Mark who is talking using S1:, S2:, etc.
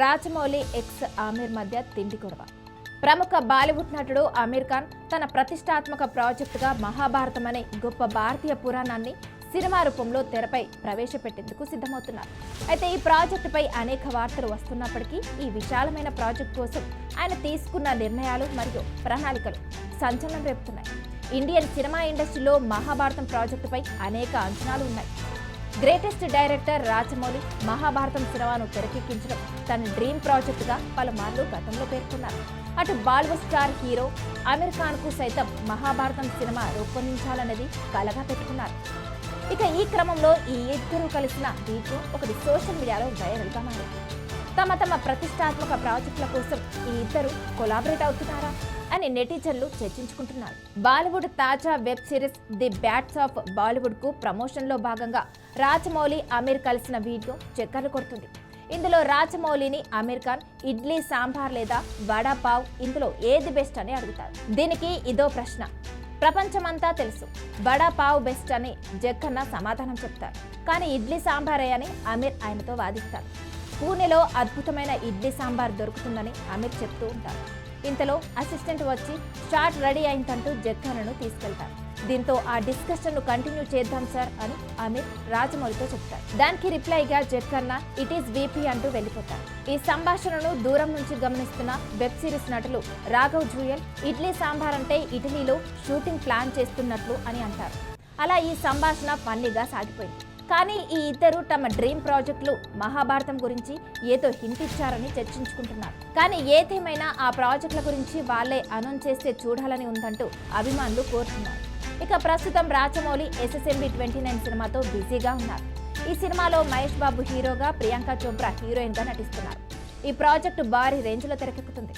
S1: Rajamouli X Aamir మధ్య తిండి గొడవ. ప్రముఖ బాలీవుడ్ నటుడు ఆమిర్ ఖాన్ తన ప్రతిష్టాత్మక ప్రాజెక్టుగా మహాభారతం అనే గొప్ప భారతీయ పురాణాన్ని సినిమా రూపంలో తెరపై ప్రవేశపెట్టేందుకు సిద్ధమవుతున్నారు. అయితే ఈ ప్రాజెక్టుపై అనేక వార్తలు వస్తున్నప్పటికీ ఈ విశాలమైన ప్రాజెక్టు కోసం ఆయన తీసుకున్న నిర్ణయాలు మరియు ప్రణాళికలు సంచలనం రేపుతున్నాయి. ఇండియన్ సినిమా ఇండస్ట్రీలో మహాభారతం ప్రాజెక్టుపై అనేక అంచనాలు ఉన్నాయి. గ్రేటెస్ట్ డైరెక్టర్ రాజమౌళి మహాభారతం సినిమాను తెరకెక్కించడం తన డ్రీమ్ ప్రాజెక్టుగా పలుమార్లు గతంలో పేర్కొన్నారు. అటు బాలీవుడ్ స్టార్ హీరో ఆమిర్ ఖాన్ కు సైతం మహాభారతం సినిమా రూపొందించాలనేది కలగా పెట్టుకున్నారు. ఇక ఈ క్రమంలో ఈ ఇద్దరు కలిసిన వీడియో ఒకటి సోషల్ మీడియాలో వైరల్గా మారింది. తమ ప్రతిష్టాత్మక ప్రాజెక్టుల కోసం ఈ ఇద్దరు కొలాబరేట్ అవుతున్నారా అని నెటిజన్లు చర్చించుకుంటున్నారు. బాలీవుడ్ తాజా web series the bats of Bollywood కు ప్రమోషన్ లో భాగంగా రాజమౌళి ఆమిర్ కలిసిన వీడియో చక్కర్లు కొడుతుంది. ఇందులో రాజమౌళిని ఆమిర్ ఖాన్ ఇడ్లీ సాంబార్ లేదా వడా పావ్ ఇందులో ఏది బెస్ట్ అని అడుగుతారు. దీనికి ఇదో ప్రశ్న. ప్రపంచమంతా తెలుసు వడా పావ్ బెస్ట్ అని జక్కన్న సమాధానం చెప్తారు. కానీ ఇడ్లీ సాంబారే అని ఆమిర్ ఆయనతో వాదిస్తారు. పూణేలో అద్భుతమైన ఇడ్లీ సాంబార్ దొరుకుతుందని ఆమిర్ చెప్తూ ఉంటారు. ఇంతలో అసిస్టెంట్ వచ్చి షాట్ రెడీ అయిందంటూ జక్కన్నను తీసుకెళ్తారు. దీంతో ఆ డిస్కషన్ ను కంటిన్యూ చేద్దాం సార్ అని ఆమిర్ రాజమౌళితో చెప్తారు. దానికి రిప్లైగా జక్కన్న ఇట్ ఈస్ వీపీ అంటూ వెళ్ళిపోతారు. ఈ సంభాషణను దూరం నుంచి గమనిస్తున్న వెబ్ సిరీస్ నటులు రాఘవ్ జూయల్ ఇడ్లీ సాంబార్ అంటే ఇటలీలో షూటింగ్ ప్లాన్ చేస్తున్నట్లు అని అంటారు. అలా ఈ సంభాషణ ఫన్నీగా సాగిపోయింది. కానీ ఈ ఇద్దరు తమ డ్రీమ్ ప్రాజెక్టులు మహాభారతం గురించి ఏదో హింట్ ఇచ్చారని చర్చించుకుంటున్నారు. కానీ ఏదేమైనా ఆ ప్రాజెక్టుల గురించి వాళ్ళే అనౌన్స్ చేస్తే చూడాలని ఉందంటూ అభిమానులు కోరుతున్నారు. ఇక ప్రస్తుతం రాజమౌళి SSMB 29 సినిమాతో బిజీగా ఉన్నారు. ఈ సినిమాలో మహేష్ బాబు హీరోగా, ప్రియాంక చోప్రా హీరోయిన్ గా నటిస్తున్నారు. ఈ ప్రాజెక్టు భారీ రేంజ్ లో తెరకెక్కుతుంది.